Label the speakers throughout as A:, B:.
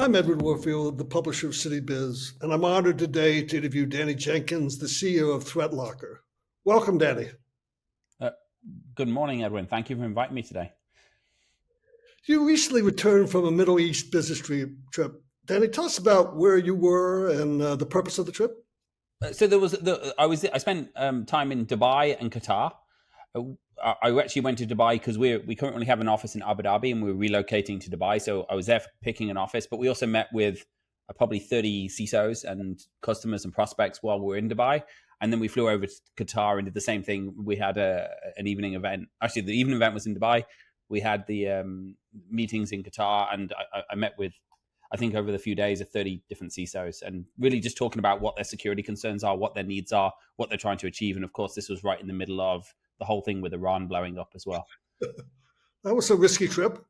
A: I'm Edwin Warfield, the publisher of CityBiz, and I'm honored today to interview Danny Jenkins, the CEO of ThreatLocker. Welcome, Danny.
B: Uh, Good morning, Edwin. Thank you for inviting me today.
A: You recently returned from a Middle East business trip. Danny, tell us about where you were and the purpose of the trip.
B: So I spent time in Dubai and Qatar. I actually went to Dubai because we currently have an office in Abu Dhabi and we're relocating to Dubai. So I was there picking an office, but we also met with probably 30 CISOs and customers and prospects while we were in Dubai. And then we flew over to Qatar and did the same thing. We had an evening event. Actually, the evening event was in Dubai. We had the meetings in Qatar, and I met with, I think over the few days, of 30 different CISOs, and really just talking about what their security concerns are, what their needs are, what they're trying to achieve. And of course, this was right in the middle of the whole thing with Iran blowing up as well.
A: That was a risky trip.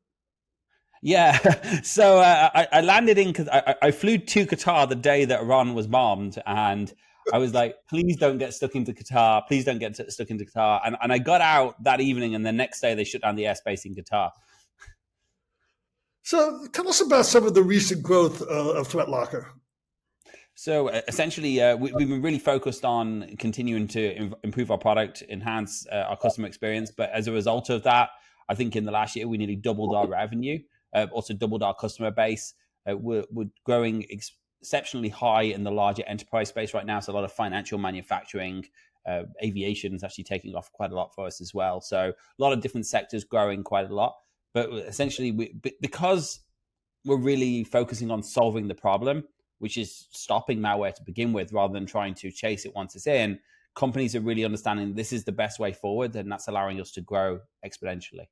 B: Yeah. So I landed in, I flew to Qatar the day that Iran was bombed, and I was like, please don't get stuck into Qatar. Please don't get stuck into Qatar. And I got out that evening, and the next day they shut down the airspace in Qatar.
A: So tell us about some of the recent growth of ThreatLocker.
B: So essentially, we've been really focused on continuing to improve our product, enhance our customer experience. But as a result of that, I think in the last year, we nearly doubled our revenue, also doubled our customer base. We're growing exceptionally high in the larger enterprise space right now. So a lot of financial, manufacturing, aviation is actually taking off quite a lot for us as well. So a lot of different sectors growing quite a lot. But essentially, because we're really focusing on solving the problem, which is stopping malware to begin with, rather than trying to chase it once it's in, companies are really understanding this is the best way forward, and that's allowing us to grow exponentially.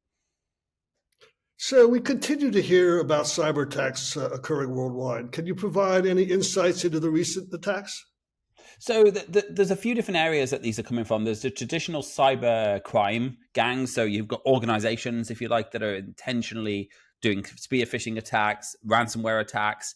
A: So we continue to hear about cyber attacks occurring worldwide. Can you provide any insights into the recent attacks?
B: So there's a few different areas that these are coming from. There's the traditional cyber crime gangs. So you've got organizations, if you like, that are intentionally doing spear phishing attacks, ransomware attacks.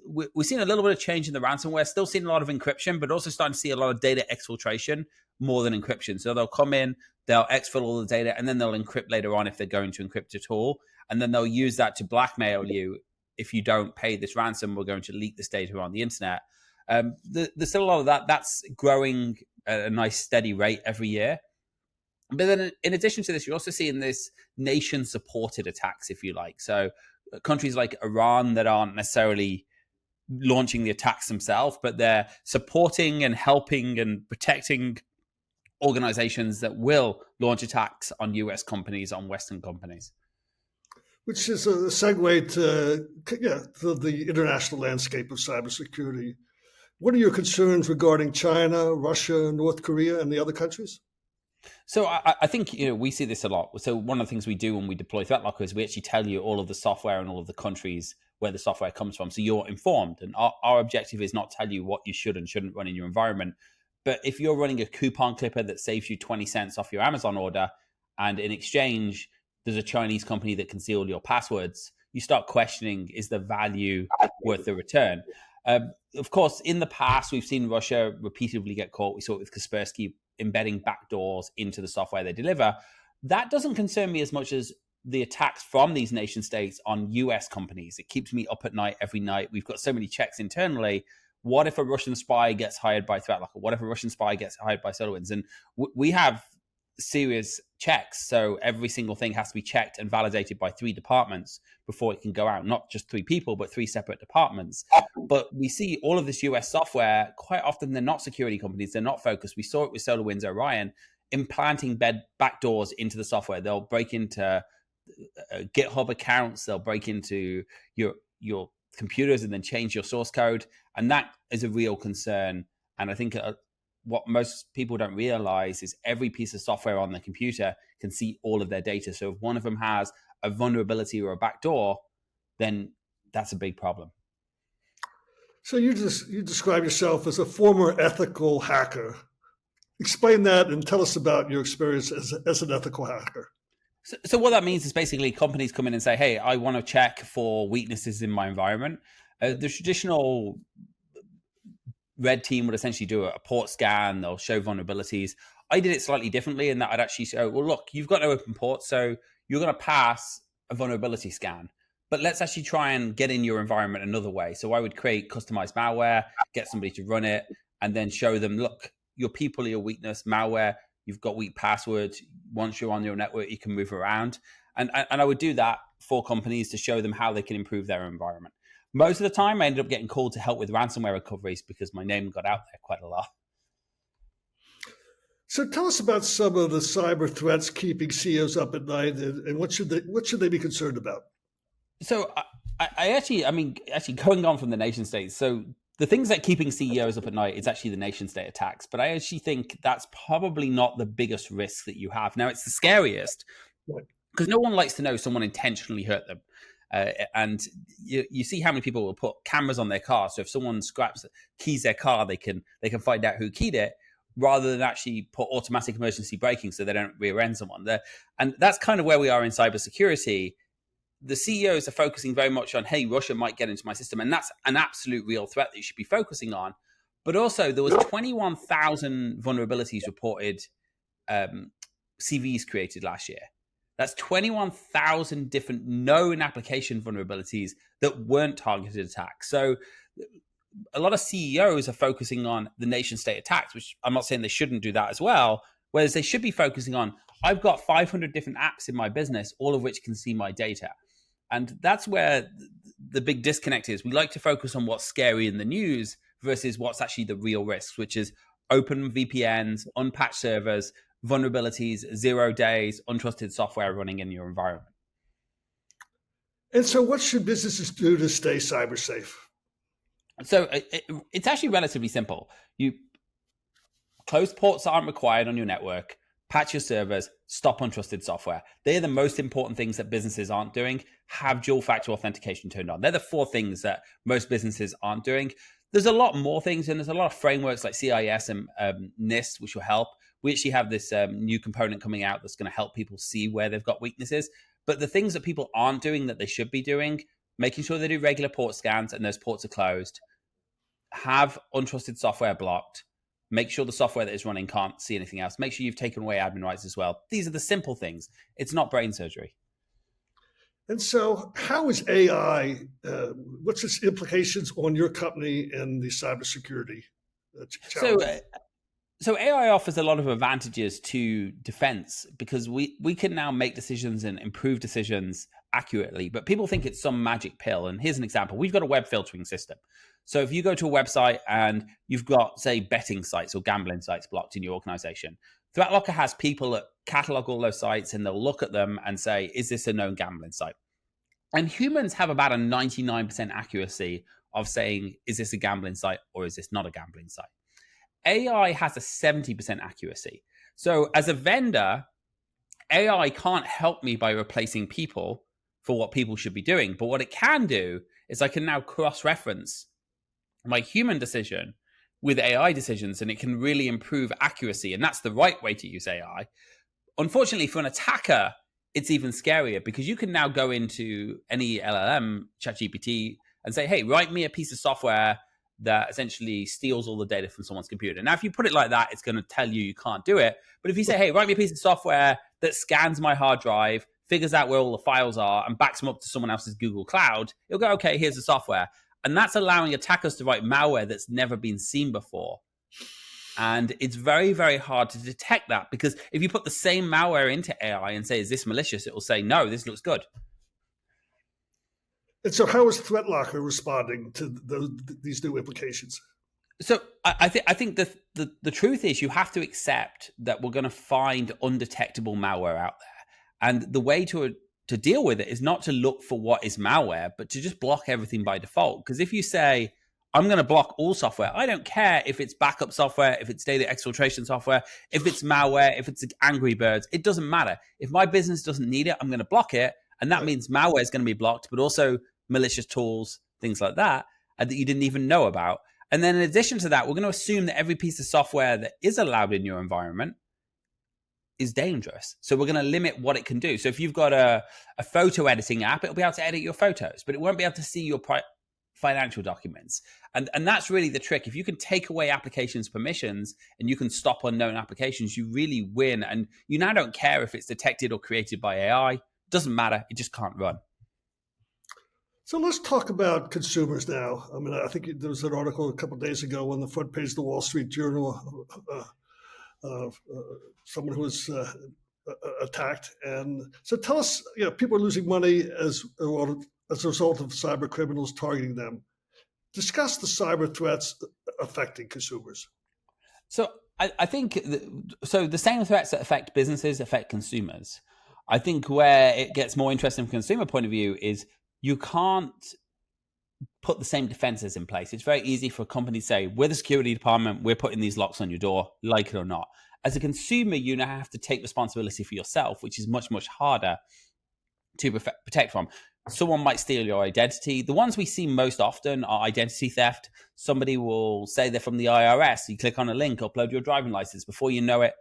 B: We've seen a little bit of change in the ransomware, still seeing a lot of encryption, but also starting to see a lot of data exfiltration more than encryption. So they'll come in, they'll exfil all the data, and then they'll encrypt later on if they're going to encrypt at all. And then they'll use that to blackmail you. If you don't pay this ransom, we're going to leak this data on the internet. There's still a lot of that. That's growing at a nice steady rate every year. But then in addition to this, you're also seeing this nation-supported attacks, if you like. So countries like Iran that aren't necessarily launching the attacks themselves, but they're supporting and helping and protecting organizations that will launch attacks on US companies, on Western companies.
A: Which is a segue to the international landscape of cybersecurity. What are your concerns regarding China, Russia, North Korea, and the other countries?
B: So I think we see this a lot. So one of the things we do when we deploy ThreatLocker is we actually tell you all of the software and all of the countries where the software comes from, so you're informed. And our objective is not tell you what you should and shouldn't run in your environment. But if you're running a coupon clipper that saves you 20 cents off your Amazon order, and in exchange there's a Chinese company that can see all your passwords, you start questioning, is the value worth the return? Of course, in the past, we've seen Russia repeatedly get caught. We saw it with Kaspersky embedding backdoors into the software they deliver. That doesn't concern me as much as the attacks from these nation states on US companies. It keeps me up at night every night. We've got so many checks internally. What if a Russian spy gets hired by ThreatLocker? What if a Russian spy gets hired by SolarWinds? And we have serious checks. So every single thing has to be checked and validated by 3 departments before it can go out. Not just 3 people, but 3 separate departments. But we see all of this US software, quite often they're not security companies, they're not focused. We saw it with SolarWinds Orion, implanting backdoors into the software. They'll break into GitHub accounts, they'll break into your computers and then change your source code. And that is a real concern. And I think what most people don't realize is every piece of software on the computer can see all of their data. So if one of them has a vulnerability or a backdoor, then that's a big problem.
A: So you describe yourself as a former ethical hacker. Explain that and tell us about your experience as an ethical hacker.
B: So what that means is basically companies come in and say, hey, I want to check for weaknesses in my environment. The traditional red team would essentially do a port scan. They'll show vulnerabilities. I did it slightly differently in that I'd actually say, well, look, you've got no open port, so you're going to pass a vulnerability scan. but let's actually try and get in your environment another way. So I would create customized malware, get somebody to run it, and then show them, look, your people are your weakness. Malware, you've got weak passwords. Once you're on your network, you can move around. And I would do that for companies to show them how they can improve their environment. Most of the time, I ended up getting called to help with ransomware recoveries because my name got out there quite a lot.
A: So tell us about some of the cyber threats keeping CEOs up at night, and what should they be concerned about?
B: So actually going on from the nation states. So the things that keeping CEOs up at night is actually the nation state attacks. But I actually think that's probably not the biggest risk that you have. Now, it's the scariest because no one likes to know someone intentionally hurt them. And you see how many people will put cameras on their car. So if someone keys their car, they can find out who keyed it, rather than actually put automatic emergency braking so they don't rear end someone. And that's kind of where we are in cybersecurity. The CEOs are focusing very much on, hey, Russia might get into my system. And that's an absolute real threat that you should be focusing on. But also there was 21,000 vulnerabilities reported, CVs created last year. That's 21,000 different known application vulnerabilities that weren't targeted attacks. So a lot of CEOs are focusing on the nation state attacks, which I'm not saying they shouldn't do that as well, whereas they should be focusing on, I've got 500 different apps in my business, all of which can see my data. And that's where the big disconnect is. We like to focus on what's scary in the news versus what's actually the real risks, which is open VPNs, unpatched servers, vulnerabilities, 0 days, untrusted software running in your environment.
A: And so what should businesses do to stay cyber safe?
B: So it's actually relatively simple. You close ports that aren't required on your network, patch your servers, stop untrusted software. They're the most important things that businesses aren't doing. Have dual factor authentication turned on. They're the 4 things that most businesses aren't doing. There's a lot more things, and there's a lot of frameworks like CIS and NIST, which will help. We actually have this new component coming out that's going to help people see where they've got weaknesses. But the things that people aren't doing that they should be doing, making sure they do regular port scans and those ports are closed, have untrusted software blocked, make sure the software that is running can't see anything else, make sure you've taken away admin rights as well. These are the simple things. It's not brain surgery.
A: And so how is AI, what's its implications on your company and the cybersecurity challenge?
B: So AI offers a lot of advantages to defense because we can now make decisions and improve decisions accurately, but people think it's some magic pill. And here's an example. We've got a web filtering system. So if you go to a website and you've got, say, betting sites or gambling sites blocked in your organization, ThreatLocker has people that catalog all those sites and they'll look at them and say, is this a known gambling site? And humans have about a 99% accuracy of saying, is this a gambling site or is this not a gambling site? AI has a 70% accuracy. So as a vendor, AI can't help me by replacing people for what people should be doing. But what it can do is I can now cross-reference my human decision with AI decisions, and it can really improve accuracy. And that's the right way to use AI. Unfortunately, for an attacker, it's even scarier because you can now go into any LLM, ChatGPT, and say, hey, write me a piece of software that essentially steals all the data from someone's computer. Now, if you put it like that, it's going to tell you can't do it. But if you say, hey, write me a piece of software that scans my hard drive, figures out where all the files are, and backs them up to someone else's Google Cloud, it'll go, okay, here's the software. And that's allowing attackers to write malware that's never been seen before. And it's very, very hard to detect that because if you put the same malware into AI and say, is this malicious? It will say, no, this looks good.
A: And so how is ThreatLocker responding to these new implications?
B: So I think the truth is you have to accept that we're going to find undetectable malware out there. And the way to deal with it is not to look for what is malware, but to just block everything by default. Because if you say, I'm going to block all software, I don't care if it's backup software, if it's data exfiltration software, if it's malware, if it's Angry Birds, it doesn't matter. If my business doesn't need it, I'm going to block it. And that means malware is going to be blocked, but also malicious tools, things like that you didn't even know about. And then in addition to that, we're going to assume that every piece of software that is allowed in your environment is dangerous. So we're going to limit what it can do. So if you've got a photo editing app, it'll be able to edit your photos, but it won't be able to see your financial documents. And that's really the trick. If you can take away applications permissions and you can stop unknown applications, you really win. And you now don't care if it's detected or created by AI. It doesn't matter. It just can't run.
A: So let's talk about consumers now. I mean, I think there was an article a couple of days ago on the front page of the Wall Street Journal, someone who was attacked. And so tell us, people are losing money as a result of cyber criminals targeting them. Discuss the cyber threats affecting consumers.
B: So I think the same threats that affect businesses affect consumers. I think where it gets more interesting from a consumer point of view is you can't put the same defenses in place. It's very easy for a company to say, we're the security department, we're putting these locks on your door, like it or not. As a consumer, you now have to take responsibility for yourself, which is much, much harder to protect from. Someone might steal your identity. The ones we see most often are identity theft. Somebody will say they're from the IRS. You click on a link, upload your driving license. Before you know it,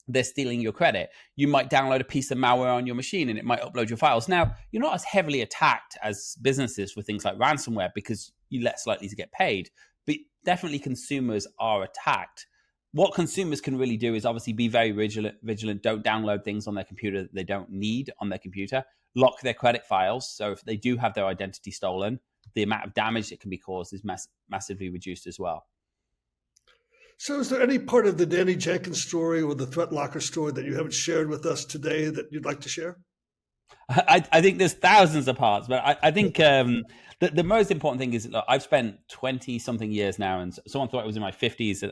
B: they're stealing your credit. You might download a piece of malware on your machine and it might upload your files. Now, you're not as heavily attacked as businesses for things like ransomware because you're less likely to get paid. But definitely consumers are attacked. What consumers can really do is obviously be very vigilant. Don't download things on their computer that they don't need on their computer. Lock their credit files. So if they do have their identity stolen, the amount of damage that can be caused is massively reduced as well.
A: So is there any part of the Danny Jenkins story or the ThreatLocker story that you haven't shared with us today that you'd like to share?
B: I think there's thousands of parts, but I think the most important thing is, look, I've spent 20-something years now, and someone thought I was in my 50s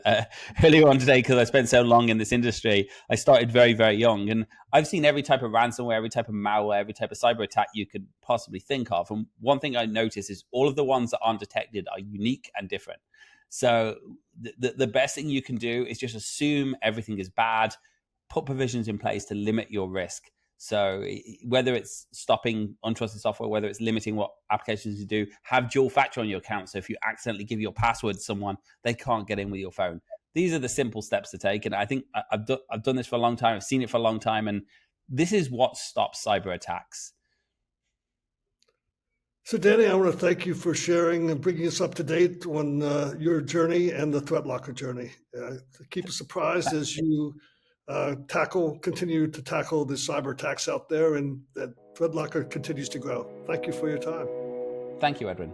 B: earlier on today because I spent so long in this industry. I started very, very young, and I've seen every type of ransomware, every type of malware, every type of cyber attack you could possibly think of. And one thing I noticed is all of the ones that aren't detected are unique and different. So the best thing you can do is just assume everything is bad, put provisions in place to limit your risk. So whether it's stopping untrusted software, whether it's limiting what applications you do, have dual factor on your account. So if you accidentally give your password to someone, they can't get in with your phone. These are the simple steps to take. And I think I've done this for a long time. I've seen it for a long time. And this is what stops cyber attacks.
A: So, Danny, I want to thank you for sharing and bringing us up to date on your journey and the ThreatLocker journey. Keep us surprised as you continue to tackle the cyber attacks out there, and that ThreatLocker continues to grow. Thank you for your time.
B: Thank you, Edwin.